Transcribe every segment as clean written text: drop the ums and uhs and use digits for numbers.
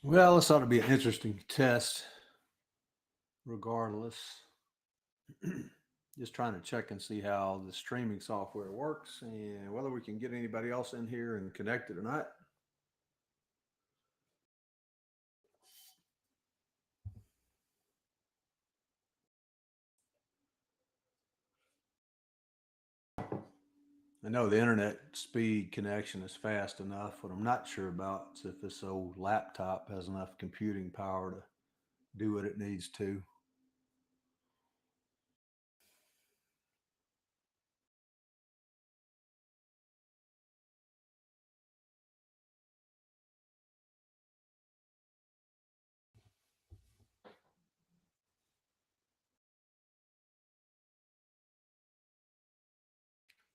Well, this ought to be an interesting test, regardless. Just trying to check and see how the streaming software works and whether we can get anybody else in here and connected or not. I know the internet speed connection is fast enough. What I'm not sure about is if this old laptop has enough computing power to do what it needs to.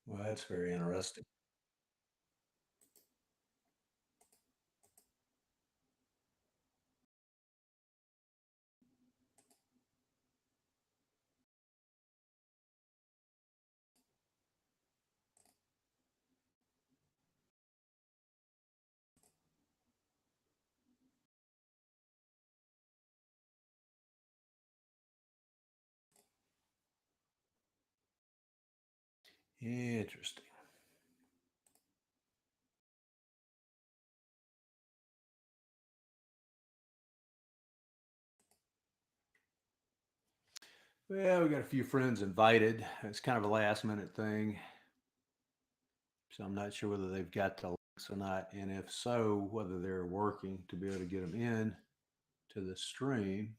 Well, that's very interesting. Interesting. Well, we got a few friends invited. It's kind of a last minute thing. So I'm not sure whether they've got the links or not, and if so, whether they're working to be able to get them in to the stream.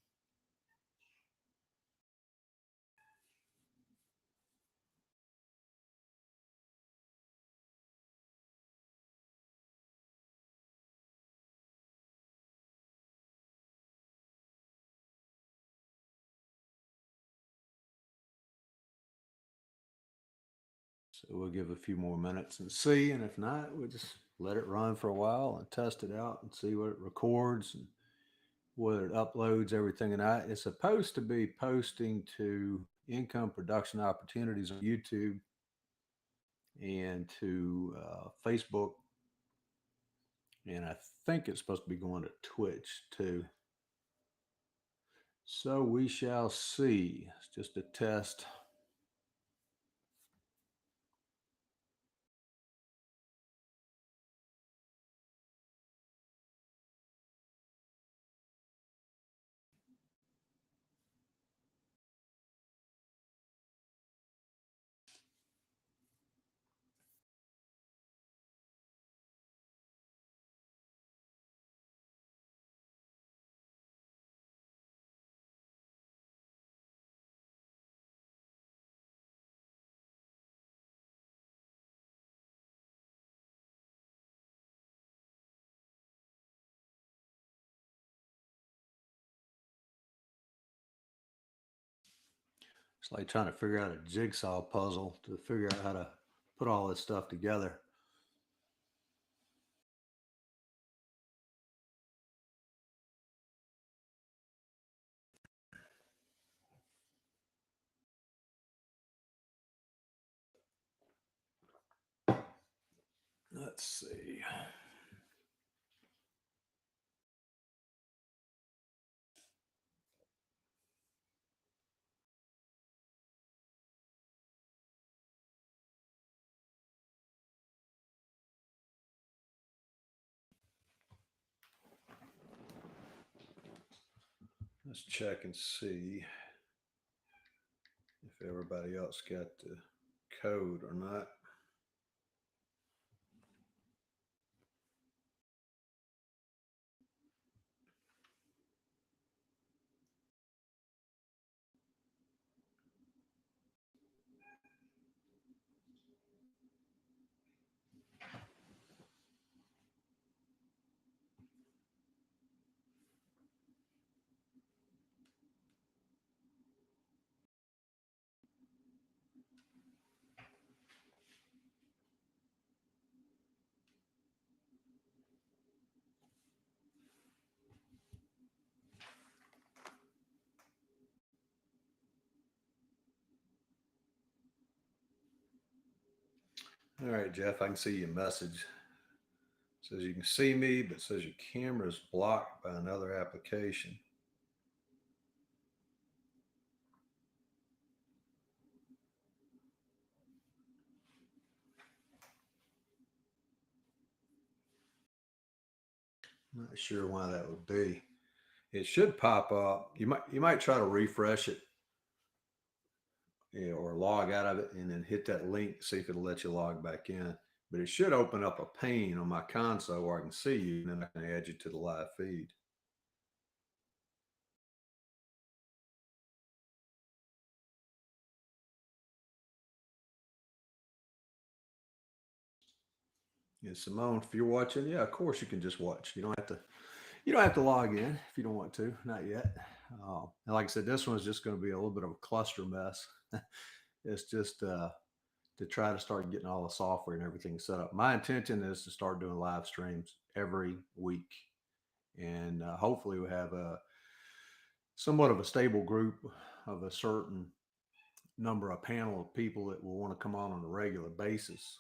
So we'll give a few more minutes and see, and if not, we'll just let it run for a while and test it out and see what it records and whether it uploads everything or not. It's supposed to be posting to income production opportunities on YouTube and to Facebook, and I think it's supposed to be going to Twitch too. So we shall see. It's just a test. It's like trying to figure out a jigsaw puzzle to figure out how to put all this stuff together. Let's see. Let's check and see if everybody else got the code or not. All right, Jeff, I can see your message. Says you can see me, but says your camera is blocked by another application. I'm not sure why that would be. It should pop up. You might try to refresh it, or log out of it and then hit that link, see if it'll let you log back in. But it should open up a pane on my console where I can see you, and then I can add you to the live feed. And Simone, if you're watching, yeah, of course you can just watch. You don't have to log in if you don't want to. Not yet. And like I said, this one's just going to be a little bit of a cluster mess. It's just to try to start getting all the software and everything set up. My intention is to start doing live streams every week, and hopefully we have a somewhat of a stable group of a certain number of panel of people that will want to come on a regular basis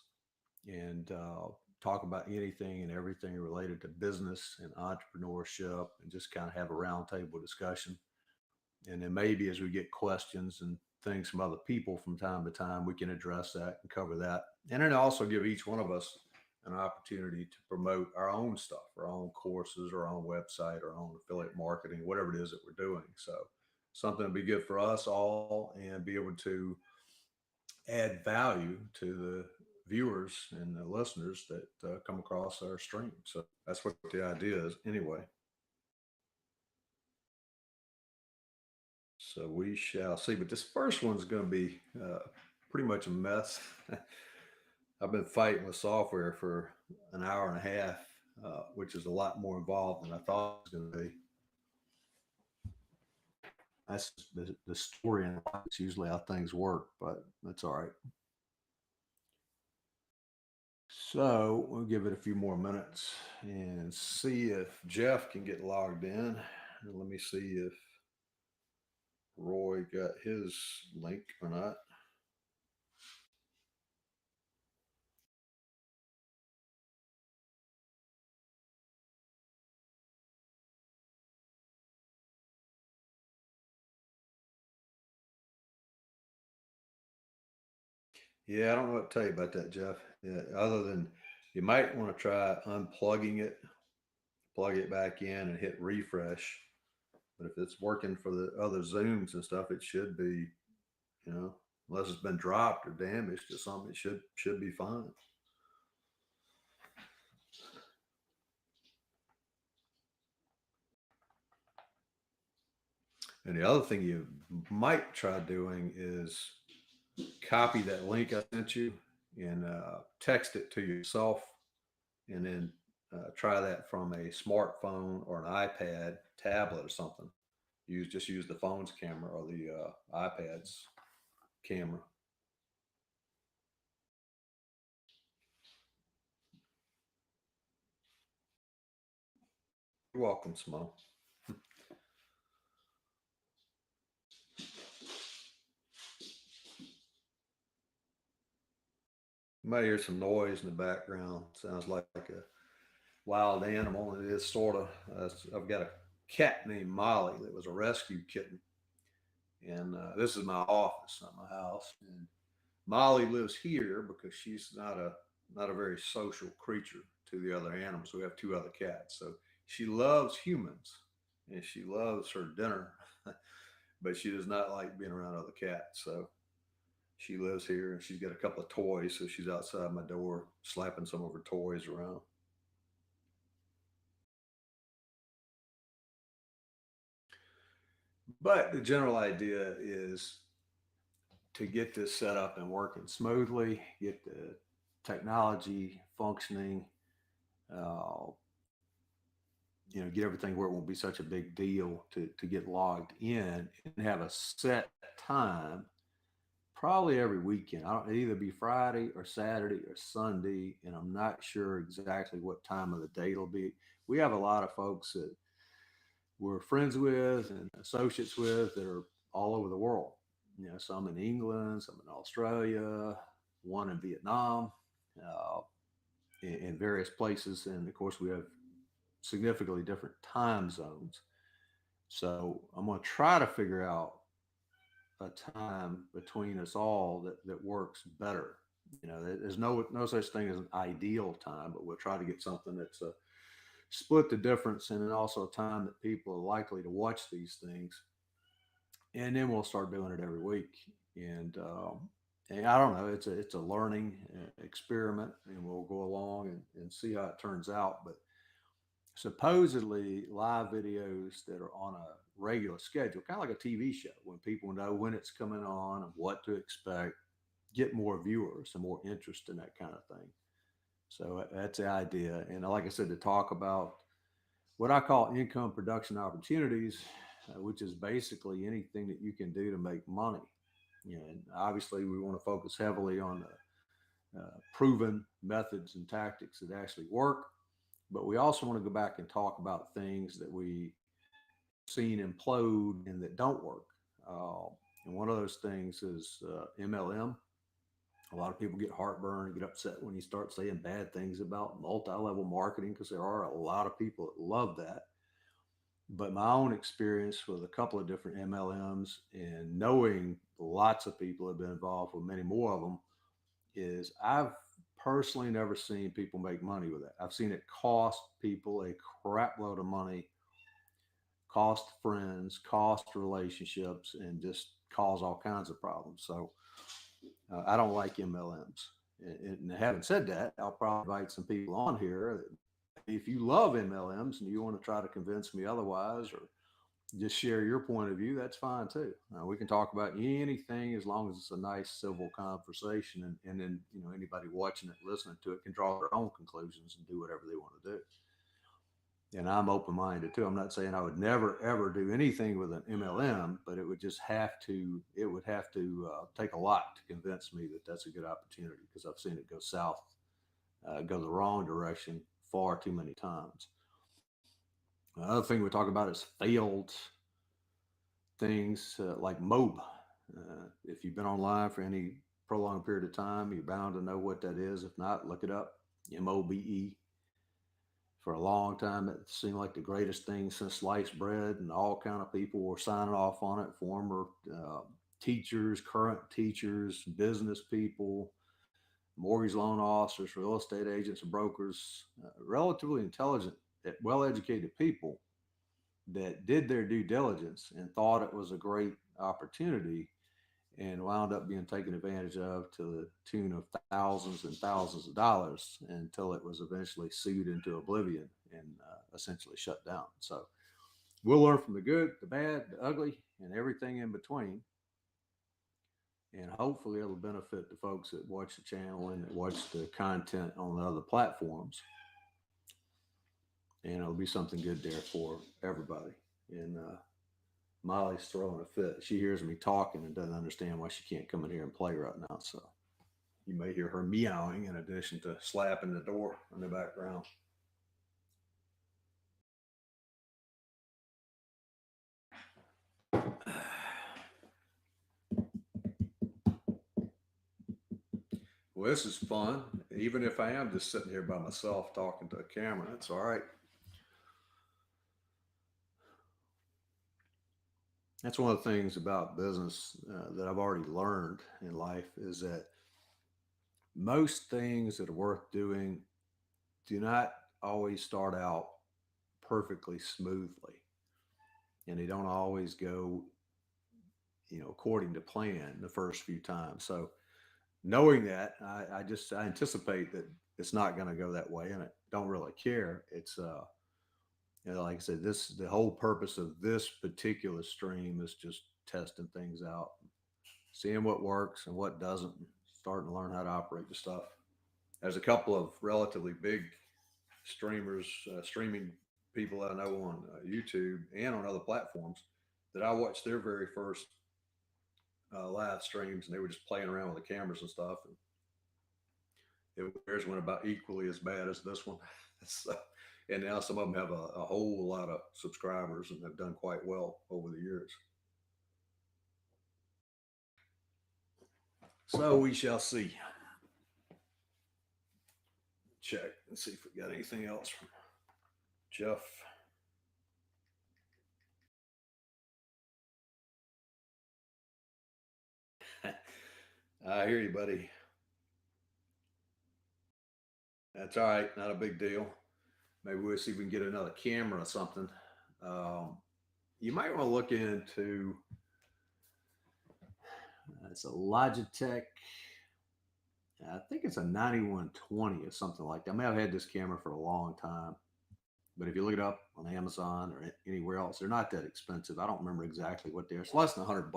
and talk about anything and everything related to business and entrepreneurship, and just kind of have a roundtable discussion. And then maybe as we get questions and things from other people from time to time, we can address that and cover that. And then also give each one of us an opportunity to promote our own stuff, our own courses, our own website, our own affiliate marketing, whatever it is that we're doing. So something to be good for us all and be able to add value to the viewers and the listeners that come across our stream. So that's what the idea is anyway. So we shall see. But this first one's going to be pretty much a mess. I've been fighting with software for an hour and a half, which is a lot more involved than I thought it was going to be. That's the story, and it's usually how things work, but that's all right. So we'll give it a few more minutes and see if Jeff can get logged in. And let me see if Roy got his link or not. Yeah, I don't know what to tell you about that, Jeff. Yeah, other than you might want to try unplugging it, plug it back in, and hit refresh. But if it's working for the other Zooms and stuff, it should be, you know, unless it's been dropped or damaged or something, it should be fine. And the other thing you might try doing is copy that link I sent you and text it to yourself, and then try that from a smartphone or an iPad, tablet, or something. Use the phone's camera or the iPad's camera. You're welcome, Simone. You might hear some noise in the background. Sounds like a wild animal. It is sort of. I've got a cat named Molly that was a rescue kitten, and this is my office, not my house. And Molly lives here because she's not a very social creature to the other animals. We have two other cats, so she loves humans and she loves her dinner, but she does not like being around other cats. So she lives here and she's got a couple of toys, so she's outside my door slapping some of her toys around. But the general idea is to get this set up and working smoothly, get the technology functioning, uh, get everything where it won't be such a big deal to get logged in and have a set time, probably every weekend. I don't either be Friday or Saturday or Sunday, and I'm not sure exactly what time of the day it'll be. We have a lot of folks that we're friends with and associates with that are all over the world. Some in England, some in Australia, one in Vietnam. Uh, in various places. And of course, we have significantly different time zones. So I'm going to try to figure out a time between us all that works better. There's no such thing as an ideal time, but we'll try to get something that's a split the difference, and then also a time that people are likely to watch these things, and then we'll start doing it every week. And I don't know, it's a learning experiment, and we'll go along and see how it turns out. But supposedly live videos that are on a regular schedule, kind of like a TV show, when people know when it's coming on and what to expect, get more viewers and more interest in that kind of thing. So that's the idea. And like I said, to talk about what I call income production opportunities, which is basically anything that you can do to make money. And obviously, we want to focus heavily on proven methods and tactics that actually work. But we also want to go back and talk about things that we have seen implode and that don't work. Uh, and one of those things is MLM. A lot of people get heartburn, get upset when you start saying bad things about multi-level marketing, because there are a lot of people that love that. But my own experience with a couple of different MLMs and knowing lots of people have been involved with many more of them is I've personally never seen people make money with that. I've seen it cost people a crap load of money, cost friends, cost relationships, and just cause all kinds of problems. So I don't like MLMs. And having said that, I'll probably invite some people on here. If you love MLMs and you want to try to convince me otherwise, or just share your point of view, that's fine too. We can talk about anything as long as it's a nice civil conversation, and then anybody watching it, listening to it, can draw their own conclusions and do whatever they want to do. And I'm open minded too. I'm not saying I would never ever do anything with an MLM, but it would have to take a lot to convince me that that's a good opportunity, because I've seen it go south, go the wrong direction far too many times. Another thing we talk about is failed things like MOBE. If you've been online for any prolonged period of time, you're bound to know what that is. If not, look it up. MOBE. For a long time, it seemed like the greatest thing since sliced bread, and all kind of people were signing off on it. Former teachers, current teachers, business people, mortgage loan officers, real estate agents, and brokers, relatively intelligent, well-educated people that did their due diligence and thought it was a great opportunity, and wound up being taken advantage of to the tune of thousands and thousands of dollars, until it was eventually sued into oblivion and essentially shut down. So we'll learn from the good, the bad, the ugly, and everything in between. And hopefully it'll benefit the folks that watch the channel and that watch the content on the other platforms. And it'll be something good there for everybody. And Molly's throwing a fit. She hears me talking and doesn't understand why she can't come in here and play right now. So you may hear her meowing in addition to slapping the door in the background. Well, this is fun. Even if I am just sitting here by myself talking to a camera, that's all right. That's one of the things about business that I've already learned in life, is that most things that are worth doing do not always start out perfectly smoothly, and they don't always go according to plan the first few times. So knowing that, I anticipate that it's not going to go that way, and I don't really care. It's like I said, this the whole purpose of this particular stream is just testing things out, seeing what works and what doesn't, starting to learn how to operate the stuff. There's a couple of relatively big streamers, streaming people that I know on YouTube and on other platforms, that I watched their very first live streams, and they were just playing around with the cameras and stuff. And theirs went about equally as bad as this one. So, and now some of them have a whole lot of subscribers and have done quite well over the years. So we shall see. check and see if we got anything else from Jeff. I hear you, buddy. That's all right. Not a big deal. Maybe we'll see if we can get another camera or something. Um, you might want to look into it's a Logitech. I think it's a 9120 or something like that. I may have had this camera for a long time, but if you look it up on Amazon or anywhere else, they're not that expensive. I don't remember exactly what they're. It's less than $100.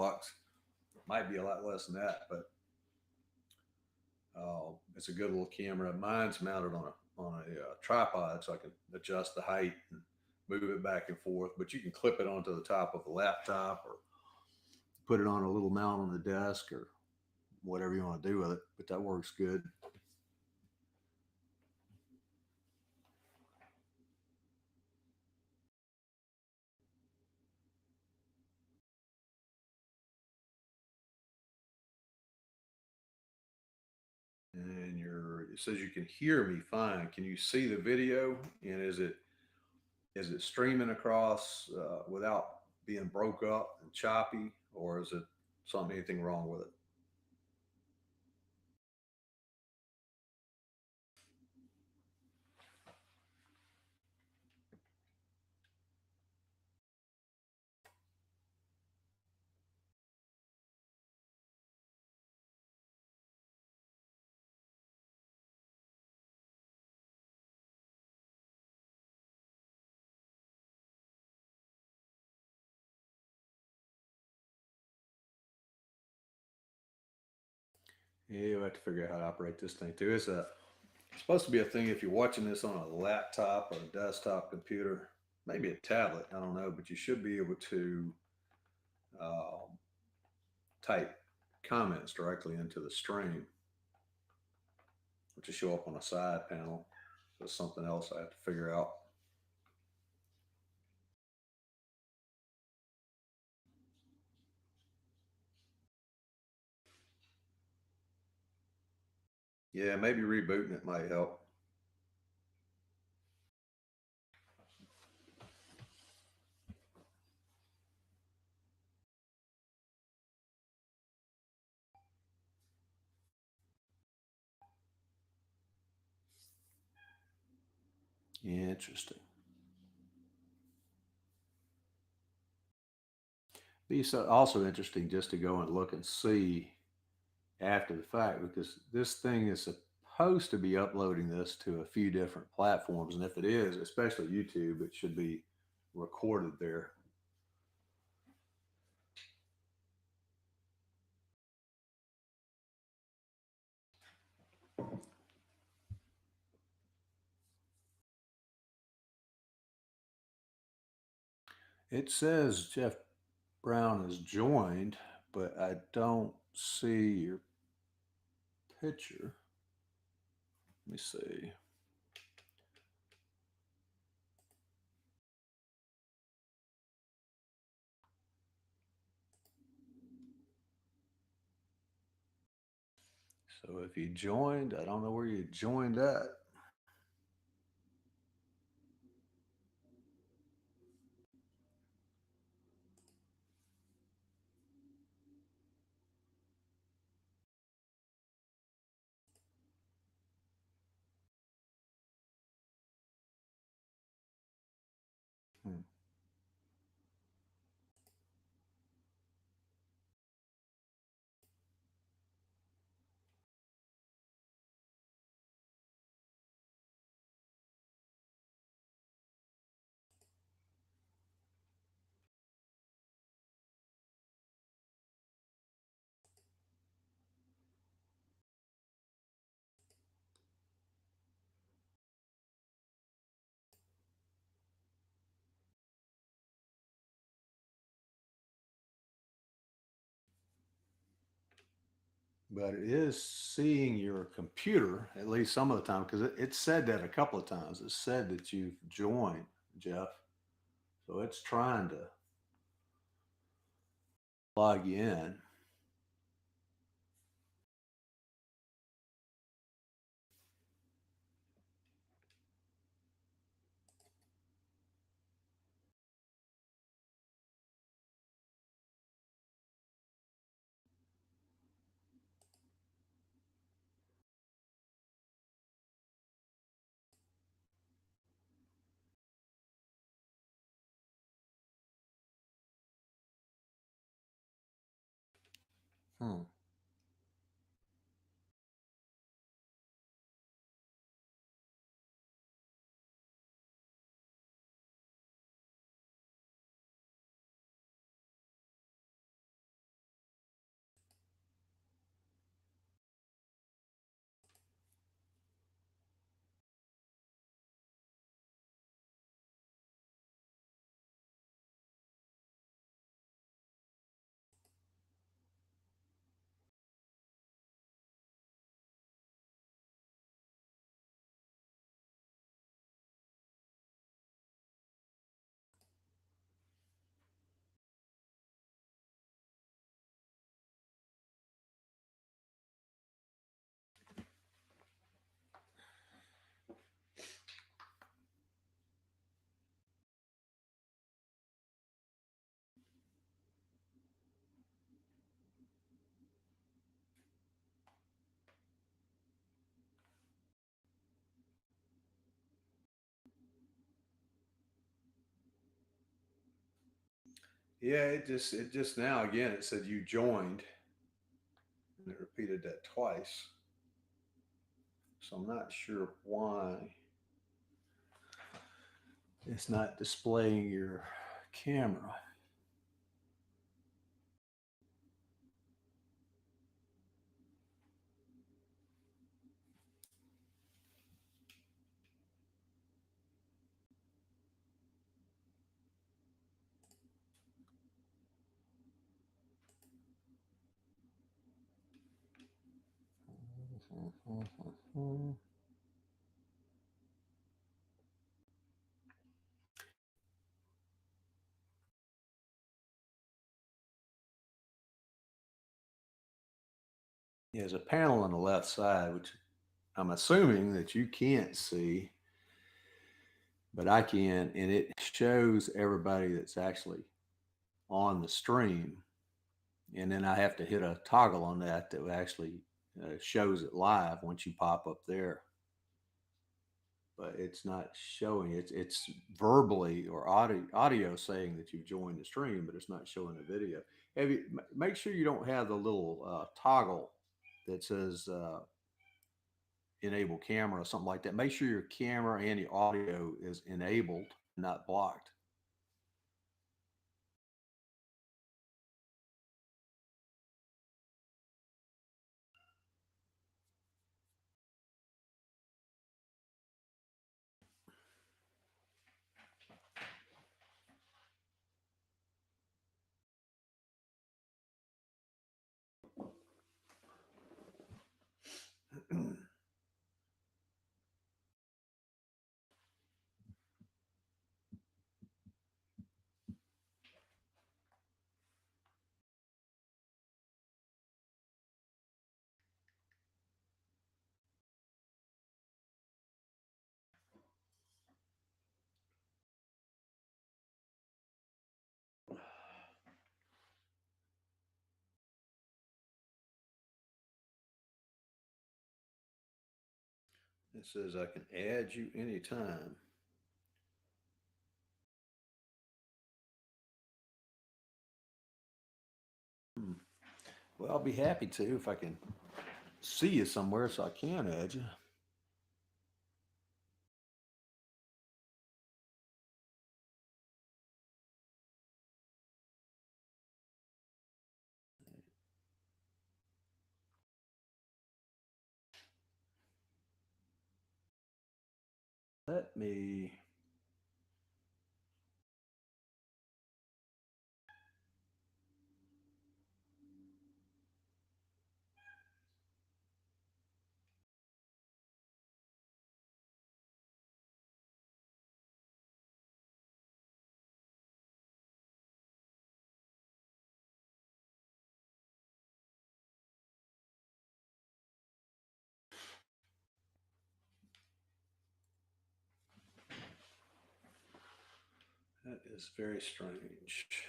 Might be a lot less than that, but it's a good little camera. Mine's mounted on a tripod, so I can adjust the height and move it back and forth. But you can clip it onto the top of a laptop or put it on a little mount on the desk or whatever you want to do with it. But that works good. And it says you can hear me fine. Can you see the video? And is it streaming across without being broke up and choppy, or is it anything wrong with it? Yeah, we have to figure out how to operate this thing too. It's supposed to be a thing if you're watching this on a laptop or a desktop computer, maybe a tablet. I don't know, but you should be able to um, type comments directly into the stream, which will show up on a side panel. That's something else I have to figure out. Yeah, maybe rebooting it might help. Interesting. Be also interesting just to go and look and see after the fact because this thing is supposed to be uploading this to a few different platforms, and if it is, especially YouTube, it should be recorded there. It says Jeff Brown is joined, but I don't see your picture. Let me see. So if you joined, I don't know where you joined at. Hmm. But it is seeing your computer at least some of the time because it said that a couple of times. It said that you've joined, Jeff. So it's trying to log you in. Hmm. Yeah, it just now again it said you joined and it repeated that twice. So I'm not sure why it's not displaying your camera. There's a panel on the left side, which I'm assuming that you can't see, but I can, and it shows everybody that's actually on the stream. And then I have to hit a toggle on that that actually shows it live once you pop up there. But it's not showing. It's verbally or audio saying that you've joined the stream, but it's not showing the video. Have you, make sure you don't have the little toggle that says enable camera or something like that. Make sure your camera and the audio is enabled, not blocked. It says I can add you anytime. Hmm. Well, I'll be happy to if I can see you somewhere so I can add you. Let me. That is very strange.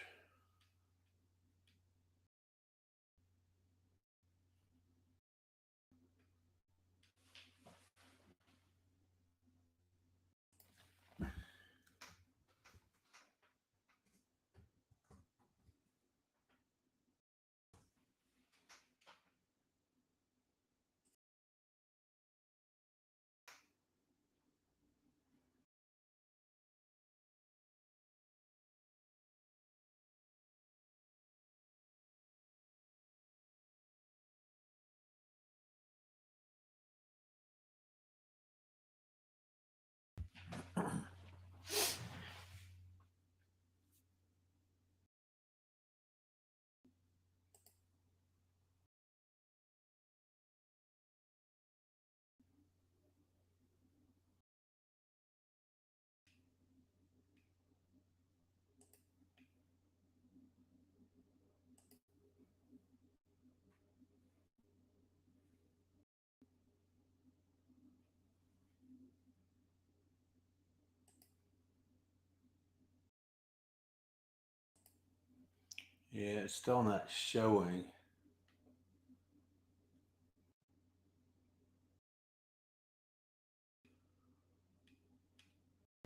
Yeah, it's still not showing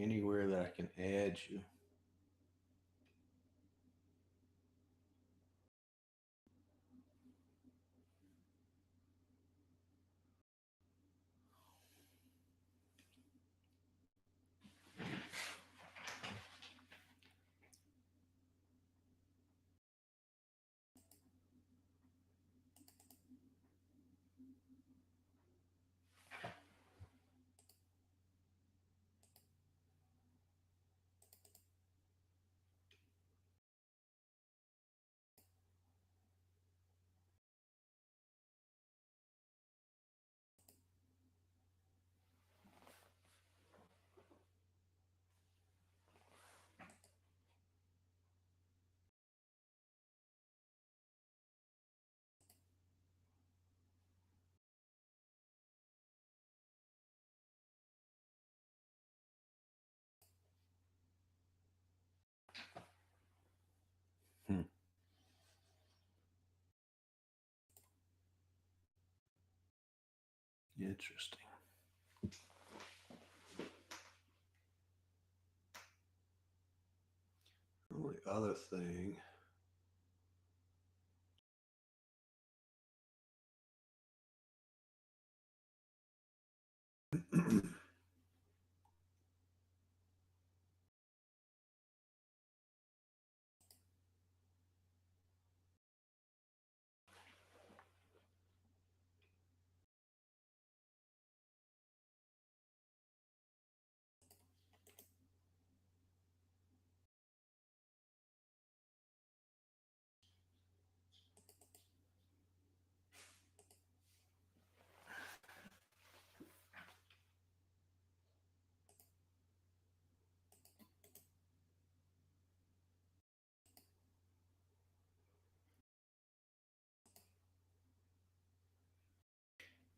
anywhere that I can add you. Hmm. Interesting. The only other thing.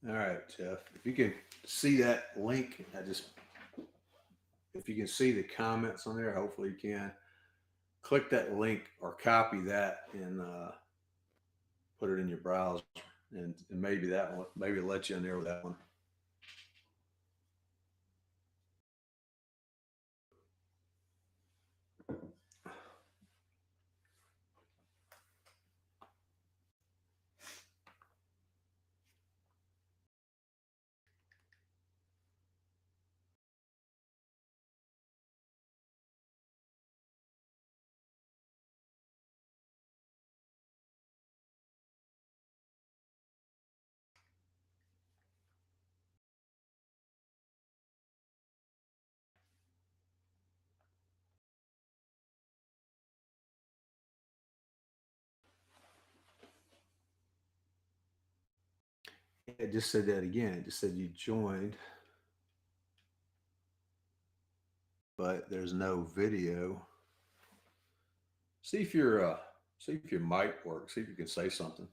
All right, Jeff. If you can see that link, if you can see the comments on there, hopefully you can. Click that link or copy that and put it in your browser, and maybe that one, maybe it'll let you in there with that one. It just said that again. It just said you joined, but there's no video. See if your mic works. See if you can say something.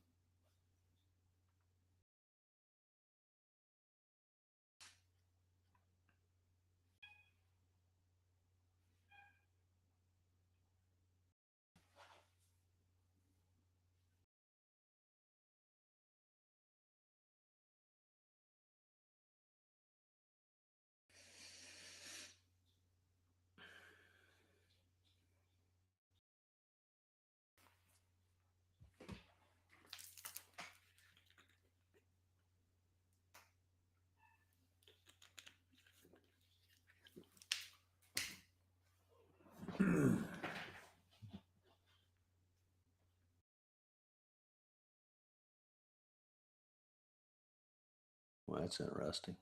Well, that's interesting.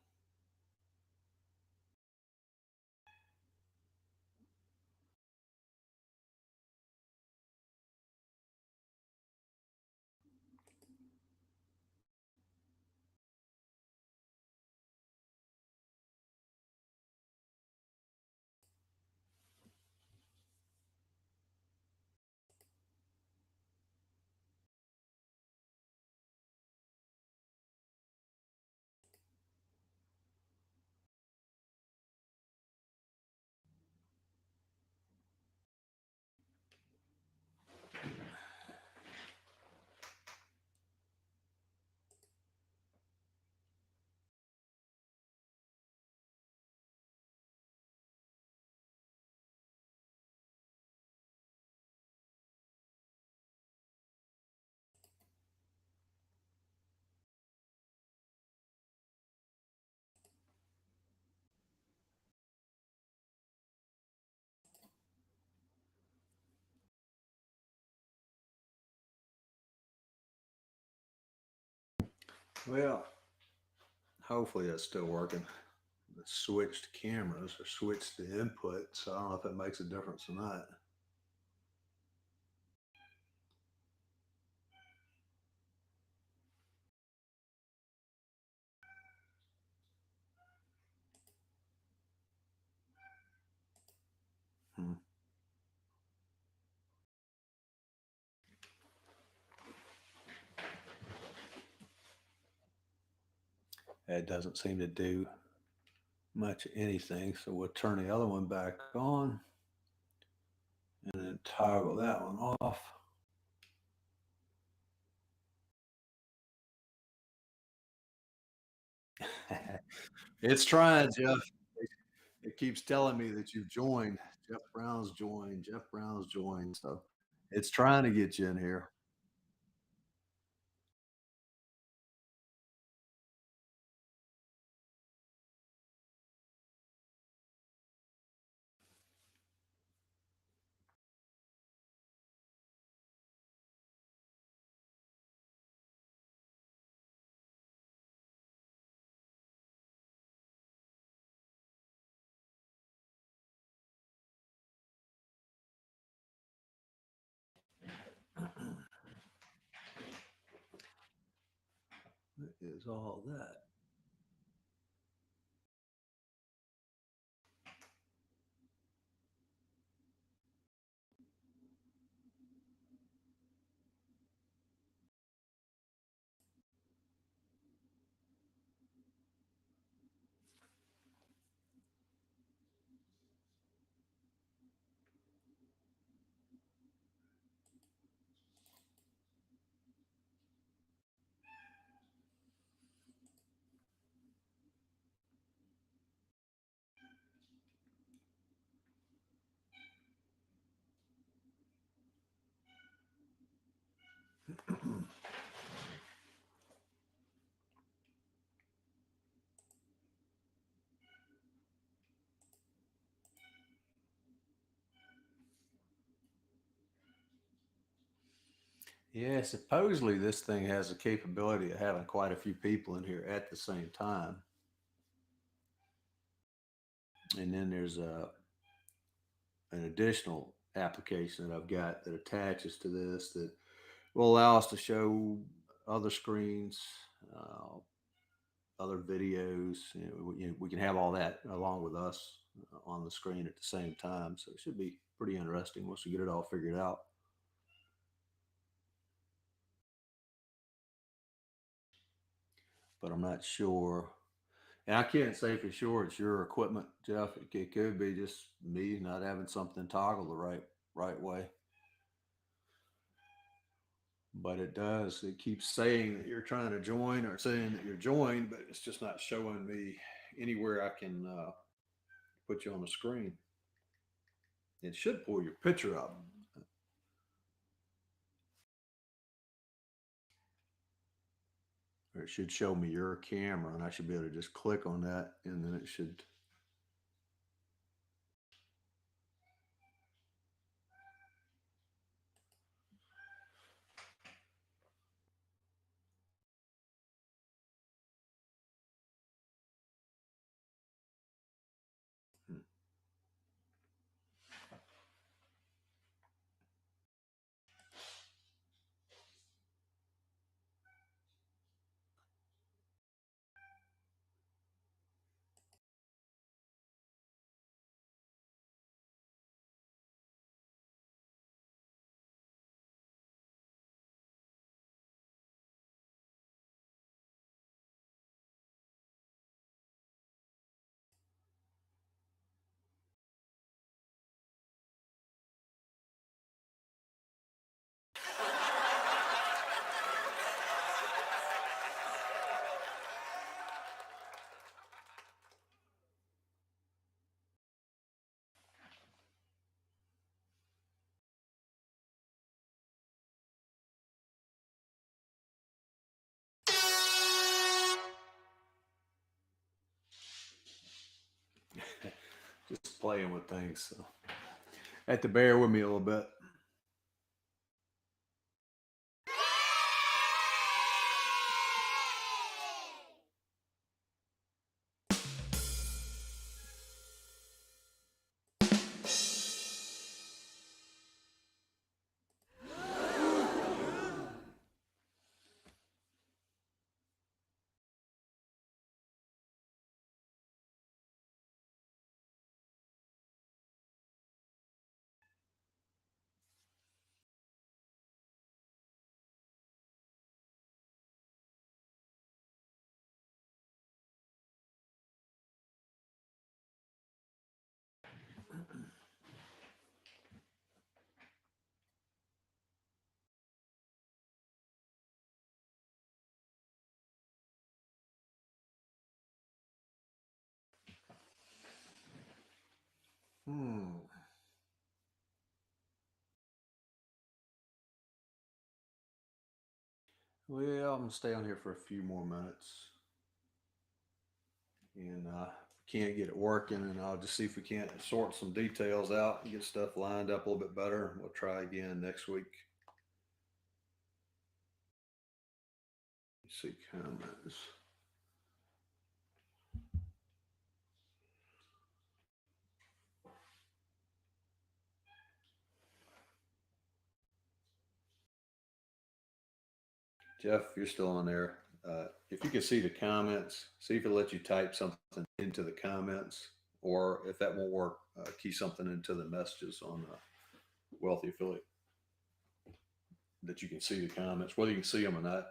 Well, hopefully that's still working. I switched cameras or switched the input, so I don't know if it makes a difference or not. Hmm. It doesn't seem to do much of anything, so we'll turn the other one back on and then toggle that one off. It's trying, Jeff. It keeps telling me that you've joined. Jeff Brown's joined. Jeff Brown's joined. So it's trying to get you in here. What is all that? Yeah, supposedly this thing has the capability of having quite a few people in here at the same time. And then there's an additional application that I've got that attaches to this that will allow us to show other screens, uh, other videos. We can have all that along with us on the screen at the same time. So it should be pretty interesting once we get it all figured out. But I'm not sure. And I can't say for sure it's your equipment, Jeff. It could be just me not having something toggled the right way. But it does. It keeps saying that you're trying to join or saying that you're joined, but it's just not showing me anywhere I can put you on the screen. It should pull your picture up, or it should show me your camera, and I should be able to just click on that, and then it should. Hmm. Just playing with things. So have to bear with me a little bit. Hmm. Well, I'm gonna stay on here for a few more minutes, and can't get it working, and I'll just see if we can't sort some details out and get stuff lined up a little bit better. We'll try again next week. Let's see comments. Jeff, you're still on there. If you can see the comments, see if it lets you type something into the comments, or if that won't work, key something into the messages on Wealthy Affiliate that you can see the comments, whether you can see them or not.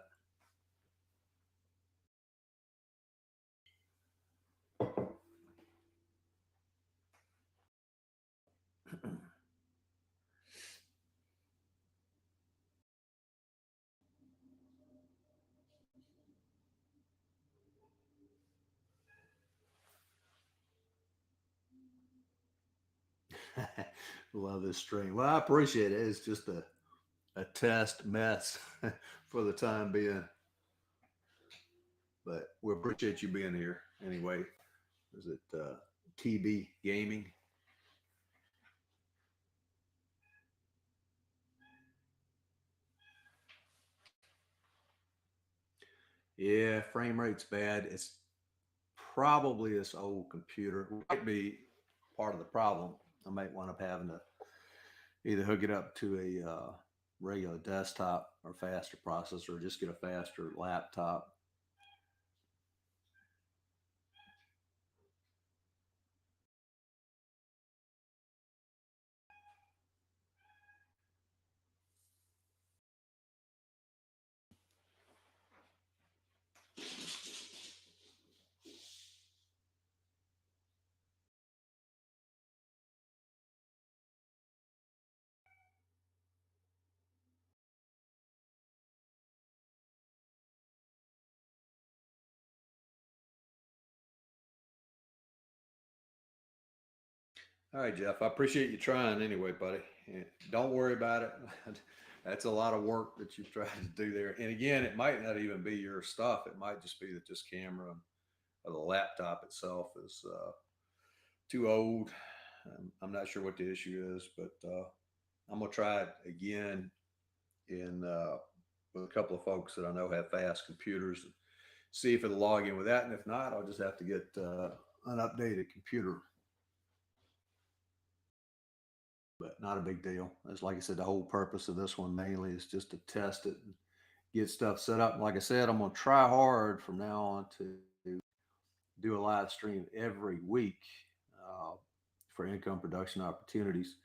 Love this stream. Well, I appreciate it. It's just a test mess for the time being, but we appreciate you being here anyway. Is it TB Gaming? Yeah, frame rate's bad. It's probably this old computer. It might be part of the problem. I might wind up having to either hook it up to a regular desktop or faster processor, or just get a faster laptop. All right, Jeff. I appreciate you trying anyway, buddy. Don't worry about it. That's a lot of work that you've tried to do there. And again, it might not even be your stuff. It might just be that this camera or the laptop itself is too old. I'm not sure what the issue is, but I'm gonna try it again in with a couple of folks that I know have fast computers. And see if it'll log in with that, and if not, I'll just have to get an updated computer. But not a big deal. As like I said, the whole purpose of this one mainly is just to test it and get stuff set up. And like I said, I'm gonna try hard from now on to do a live stream every week uh, for income production opportunities.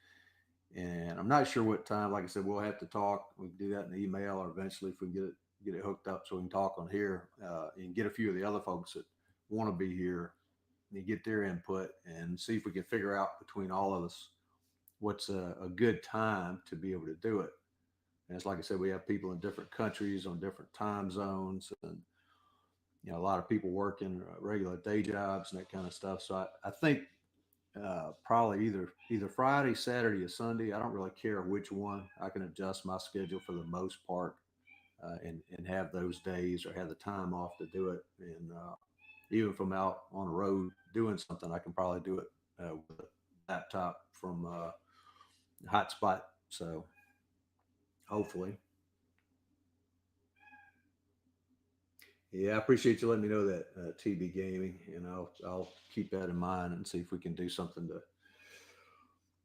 And I'm not sure what time. Like I said, we'll have to talk. We can do that in the email, or eventually, if we get it hooked up, so we can talk on here and get a few of the other folks that want to be here and get their input and see if we can figure out between all of us what's a good time to be able to do it. And it's like I said, we have people in different countries on different time zones, and a lot of people working regular day jobs and that kind of stuff. So I think probably either Friday, Saturday, or Sunday. I don't really care which one. I can adjust my schedule for the most part, and have those days or have the time off to do it. And even from out on the road doing something, I can probably do it with a laptop from hotspot. So hopefully, yeah, I appreciate you letting me know that TB Gaming, and I'll keep that in mind and see if we can do something to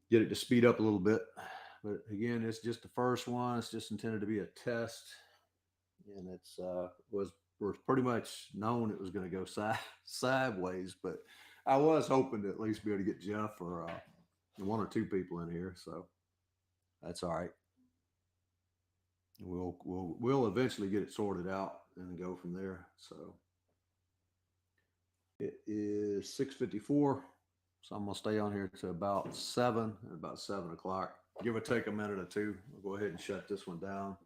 get it to speed up a little bit. But again, it's just the first one. It's just intended to be a test, and it's was pretty much known it was going to go sideways. But I was hoping to at least be able to get Jeff or one or two people in here, so that's all right. We'll eventually get it sorted out and go from there. So it is 6:54. So I'm gonna stay on here to about 7 o'clock. Give or take a minute or two. We'll go ahead and shut this one down.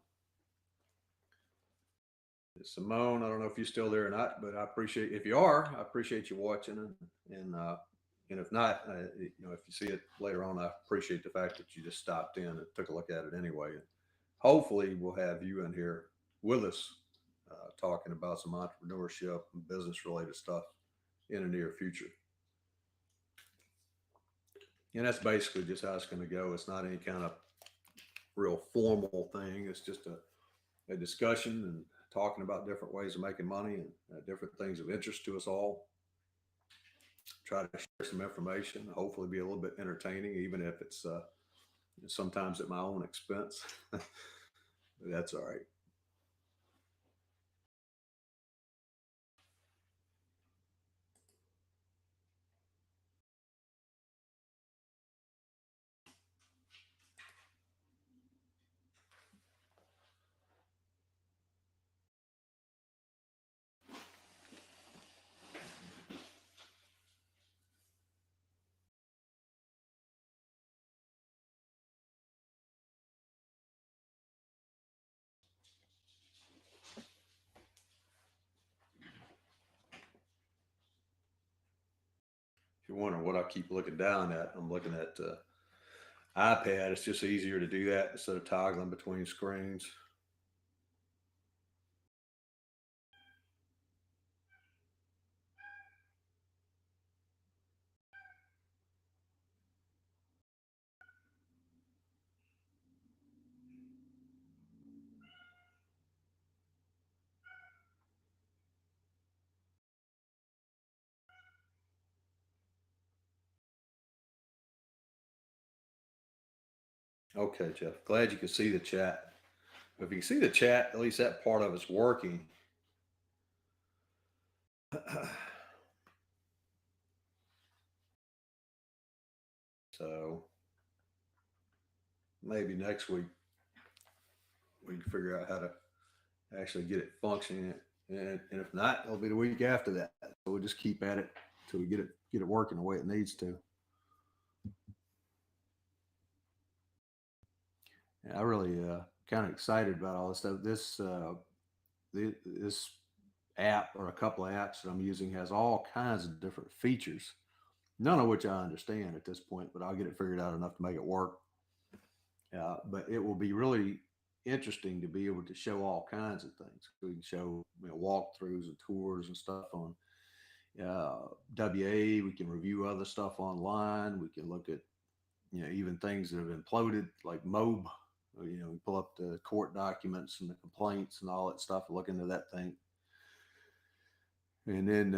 Simone, I don't know if you're still there or not, but I appreciate if you are. I appreciate you watching and And if not, if you see it later on, I appreciate the fact that you just stopped in and took a look at it anyway. And hopefully, we'll have you in here with us talking about some entrepreneurship and business related stuff in the near future. And that's basically just how it's going to go. It's not any kind of real formal thing. It's just a discussion and talking about different ways of making money and different things of interest to us all. Try to share some information, hopefully be a little bit entertaining, even if it's sometimes at my own expense. That's all right. If you're wondering what I keep looking down at, I'm looking at iPad. It's just easier to do that instead of toggling between screens. Okay, Jeff. Glad you can see the chat. If you can see the chat, at least that part of it's working. So maybe next week we can figure out how to actually get it functioning. And if not, it'll be the week after that. So we'll just keep at it till we get it working the way it needs to. And I really kind of excited about all this stuff. This app or a couple of apps that I'm using has all kinds of different features, none of which I understand at this point, but I'll get it figured out enough to make it work. But it will be really interesting to be able to show all kinds of things. We can show walkthroughs and tours and stuff on WA. We can review other stuff online. We can look at even things that have imploded like MOB. We pull up the court documents and the complaints and all that stuff. Look into that thing. And then,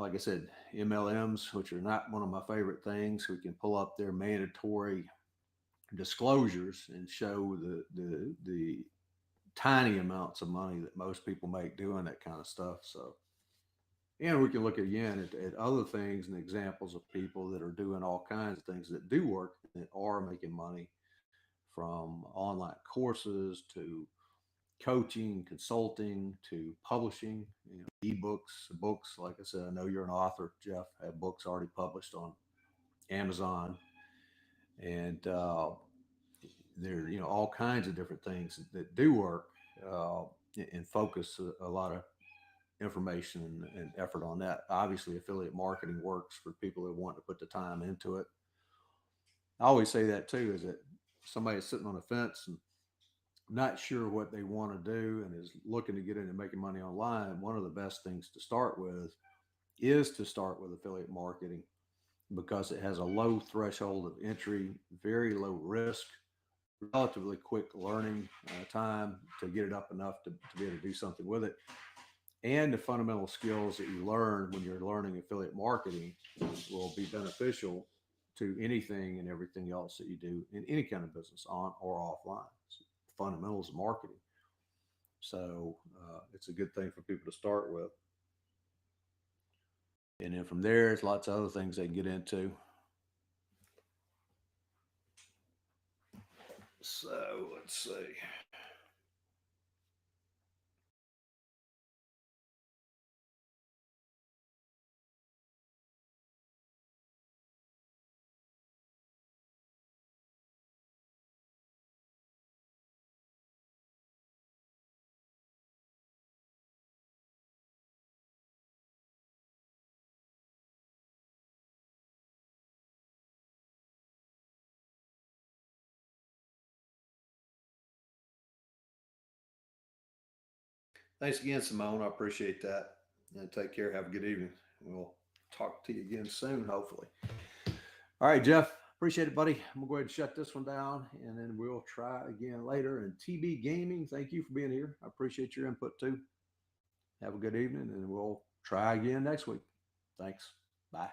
like I said, MLMs, which are not one of my favorite things, we can pull up their mandatory disclosures and show the tiny amounts of money that most people make doing that kind of stuff. So, and we can look again at other things and examples of people that are doing all kinds of things that do work that are making money, from online courses to coaching, consulting to publishing, ebooks, books. Like I said, I know you're an author, Jeff. Have books already published on Amazon, and there are all kinds of different things that do work, uh, and focus a lot of information and effort on that. Obviously, affiliate marketing works for people that want to put the time into it. I always say that too, is that somebody's sitting on a fence and not sure what they want to do and is looking to get into making money online. One of the best things to start with is to start with affiliate marketing, because it has a low threshold of entry, very low risk, relatively quick learning time to get it up enough to be able to do something with it. And the fundamental skills that you learn when you're learning affiliate marketing will be beneficial to anything and everything else that you do in any kind of business, on or offline. It's fundamentals of marketing. So it's a good thing for people to start with. And then from there, there's lots of other things they can get into. So let's see. Thanks again, Simone. I appreciate that. And take care. Have a good evening. We'll talk to you again soon, hopefully. All right, Jeff. Appreciate it, buddy. I'm gonna go ahead and shut this one down, and then we'll try again later. And TB Gaming, thank you for being here. I appreciate your input too. Have a good evening, and we'll try again next week. Thanks. Bye.